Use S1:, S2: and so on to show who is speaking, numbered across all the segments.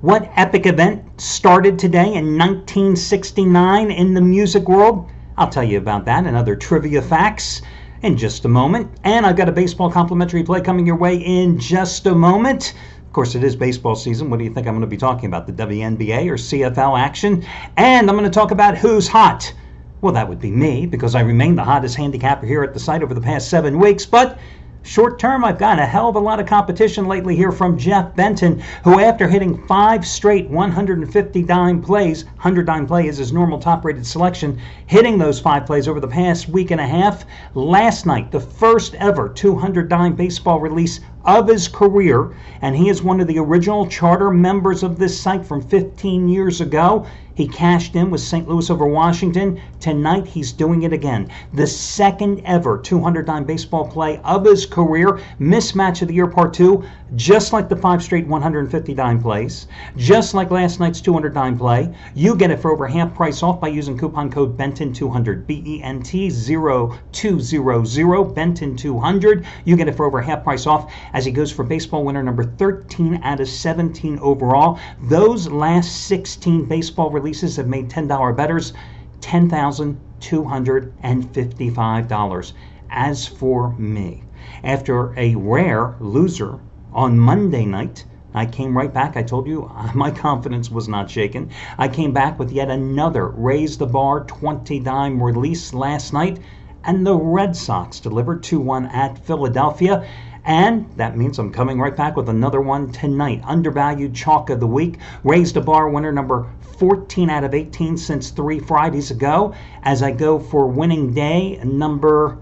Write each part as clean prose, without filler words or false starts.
S1: What epic event started today in 1969 in the music world? I'll tell you about that and other trivia facts in just a moment. And I've got a baseball complimentary play coming your way in just a moment. Of course, it is baseball season. What do you think I'm going to be talking about? The WNBA or CFL action? And I'm going to talk about who's hot. Well, that would be me, because I remain the hottest handicapper here at the site over the past 7 weeks. But short term, I've got a hell of a lot of competition lately here from Jeff Benton, who after hitting 5 straight 150 dime plays, 100 dime play is his normal top-rated selection, hitting those 5 plays over the past week and a half. Last night, the first ever 200 dime baseball release of his career, and he is one of the original charter members of this site from 15 years ago. He cashed in with St. Louis over Washington. Tonight, he's doing it again. The second ever 200 dime baseball play of his career. Mismatch of the year part 2, just like the 5 straight 150 dime plays, just like last night's 200 dime play. You get it for over half price off by using coupon code BENTON200, BENT0200, BENTON200. You get it for over half price off as he goes for baseball winner number 13 out of 17 overall. Those last 16 baseball releases have made $10 bettors $10,255. As for me, after a rare loser on Monday night, I came right back. I told you my confidence was not shaken. I came back with yet another raise the bar 20 dime release last night, and the Red Sox delivered 2-1 at Philadelphia. And that means I'm coming right back with another one tonight. Undervalued chalk of the week. Raised a bar winner number 14 out of 18 since 3 Fridays ago. As I go for winning day number,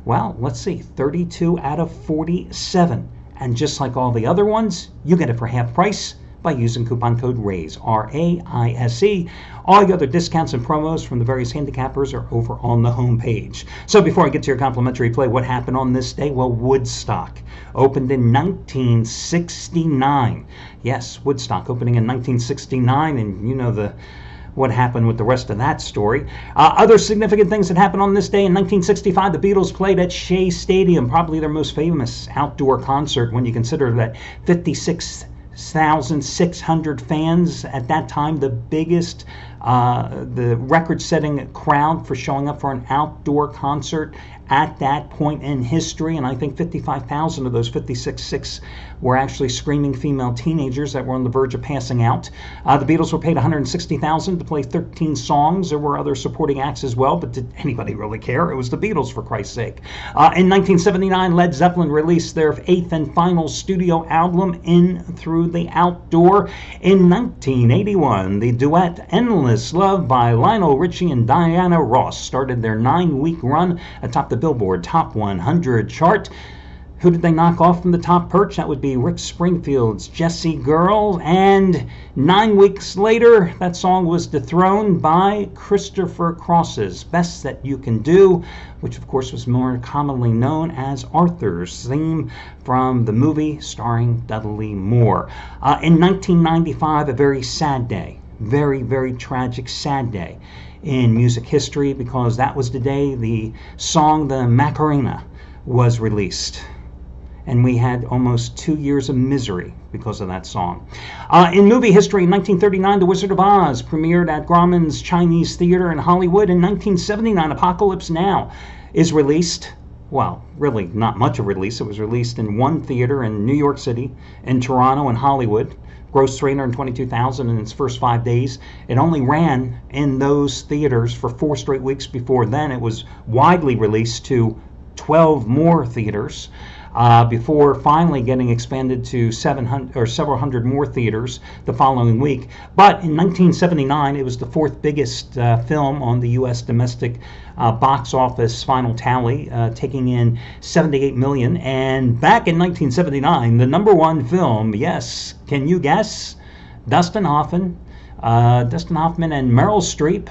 S1: well, let's see, 32 out of 47. And just like all the other ones, you get it for half price by using coupon code RAISE, R-A-I-S-E. All the other discounts and promos from the various handicappers are over on the home page. So before I get to your complimentary play, what happened on this day? Well, Woodstock opened in 1969. Yes, Woodstock opening in 1969, and you know what happened with the rest of that story. Other significant things that happened on this day: in 1965, the Beatles played at Shea Stadium, probably their most famous outdoor concert when you consider that 56,600 fans at that time, the biggest, the record-setting crowd for showing up for an outdoor concert at that point in history. And I think 55,000 of those 56,600 were actually screaming female teenagers that were on the verge of passing out. The Beatles were paid $160,000 to play 13 songs. There were other supporting acts as well, but did anybody really care? It was the Beatles, for Christ's sake. In 1979, Led Zeppelin released their 8th and final studio album, In Through the Outdoor. In 1981, the duet Endless Love by Lionel Richie and Diana Ross started their 9-week run atop the Billboard Top 100 chart. Who did they knock off from the top perch? That would be Rick Springfield's Jessie Girl. And 9 weeks later, that song was dethroned by Christopher Cross's Best That You Can Do, which of course was more commonly known as Arthur's theme from the movie starring Dudley Moore. In 1995, a very sad day. Very, very tragic, sad day in music history, because that was the day the song The Macarena was released. And we had almost 2 years of misery because of that song. In movie history, in 1939, The Wizard of Oz premiered at Grauman's Chinese Theater in Hollywood. In 1979, Apocalypse Now is released. Well, really not much of a release. It was released in one theater in New York City, in Toronto, and Hollywood. Grossed $322,000 in its first 5 days. It only ran in those theaters for 4 straight weeks. Before then, it was widely released to 12 more theaters before finally getting expanded to 700 or several hundred more theaters the following week. But in 1979, it was the 4th biggest film on the U.S. domestic box office final tally, taking in $78 million. And back in 1979, the #1 film, yes, can you guess? Dustin Hoffman and Meryl Streep,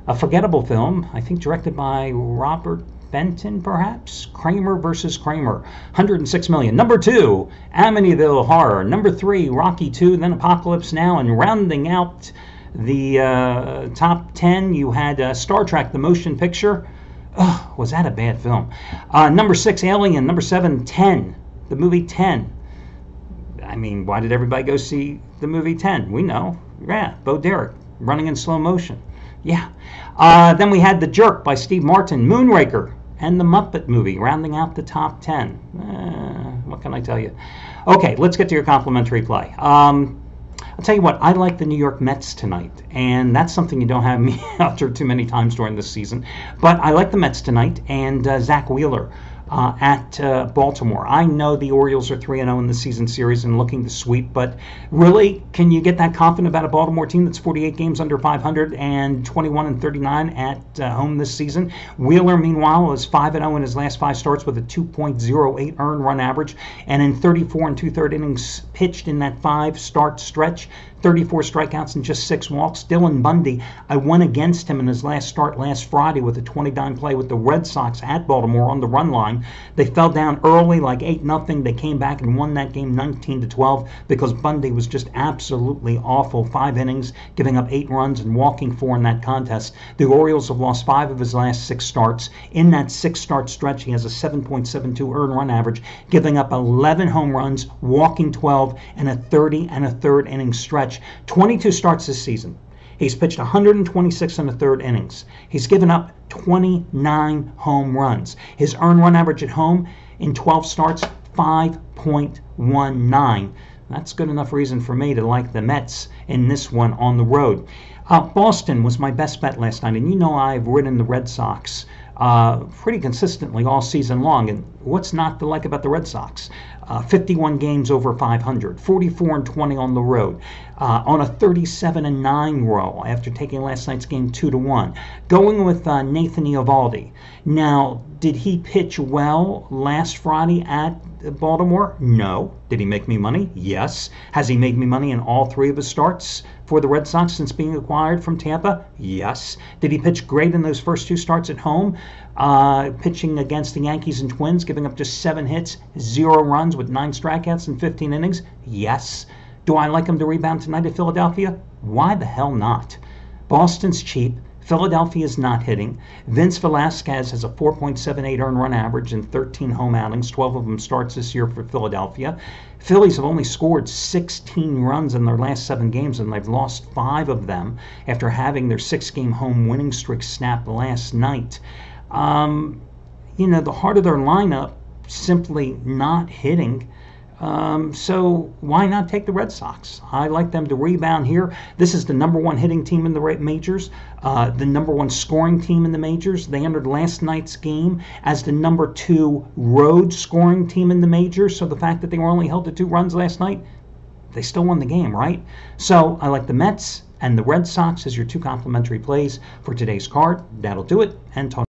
S1: a forgettable film, I think directed by Robert Benton, perhaps? Kramer versus Kramer, $106 million. #2, Amityville Horror. #3, Rocky II, then Apocalypse Now. And rounding out the top 10, you had Star Trek, the motion picture. Oh, was that a bad film? #6, Alien. #7, 10, the movie 10. mean, why did everybody go see the movie 10? We know. Yeah, Bo Derek running in slow motion. Yeah. Then we had The Jerk by Steve Martin, Moonraker, and The Muppet Movie, rounding out the top 10. What can I tell you? Okay, let's get to your complimentary play. I'll tell you what, I like the New York Mets tonight, and that's something you don't have me utter too many times during this season. But I like the Mets tonight, and Zach Wheeler at Baltimore. I know the Orioles are 3-0 in the season series and looking to sweep, but really, can you get that confident about a Baltimore team that's 48 games under 500 and 21-39 at home this season? Wheeler, meanwhile, is 5-0 in his last 5 starts with a 2.08 earned run average, and in 34 2/3 innings pitched in that 5-start stretch, 34 strikeouts and just 6 walks. Dylan Bundy, I went against him in his last start last Friday with a 20-9 play with the Red Sox at Baltimore on the run line. They fell down early, like 8-0. They came back and won that game 19-12 because Bundy was just absolutely awful. 5 innings, giving up 8 runs and walking 4 in that contest. The Orioles have lost 5 of his last 6 starts. In that 6-start stretch, he has a 7.72 earned run average, giving up 11 home runs, walking 12, and a 30 1/3 inning stretch. 22 starts this season. He's pitched 126 1/3 innings. He's given up 29 home runs. His earned run average at home in 12 starts, 5.19. That's good enough reason for me to like the Mets in this one on the road. Boston was my best bet last night, and you know I've ridden the Red Sox pretty consistently all season long. And what's not to like about the Red Sox? 51 games over 500, 44-20 on the road, on a 37-9 roll after taking last night's game 2-1. Going with Nathan Eovaldi. Now, did he pitch well last Friday at Baltimore? No. Did he make me money? Yes. Has he made me money in all 3 of his starts for the Red Sox since being acquired from Tampa? Yes. Did he pitch great in those first 2 starts at home? Pitching against the Yankees and Twins, giving up just 7 hits, 0 runs with 9 strikeouts in 15 innings? Yes. Do I like him to rebound tonight at Philadelphia? Why the hell not? Boston's cheap. Philadelphia is not hitting. Vince Velasquez has a 4.78 earned run average in 13 home outings, 12 of them starts this year for Philadelphia. Phillies have only scored 16 runs in their last 7 games, and they've lost 5 of them after having their 6-game home winning streak snapped last night. The heart of their lineup simply not hitting. So why not take the Red Sox? I like them to rebound here. This is the number 1 hitting team in the majors, the number 1 scoring team in the majors. They entered last night's game as the number 2 road scoring team in the majors. So the fact that they were only held to 2 runs last night, they still won the game, right? So I like the Mets and the Red Sox as your 2 complimentary plays for today's card. That'll do it. And Tony.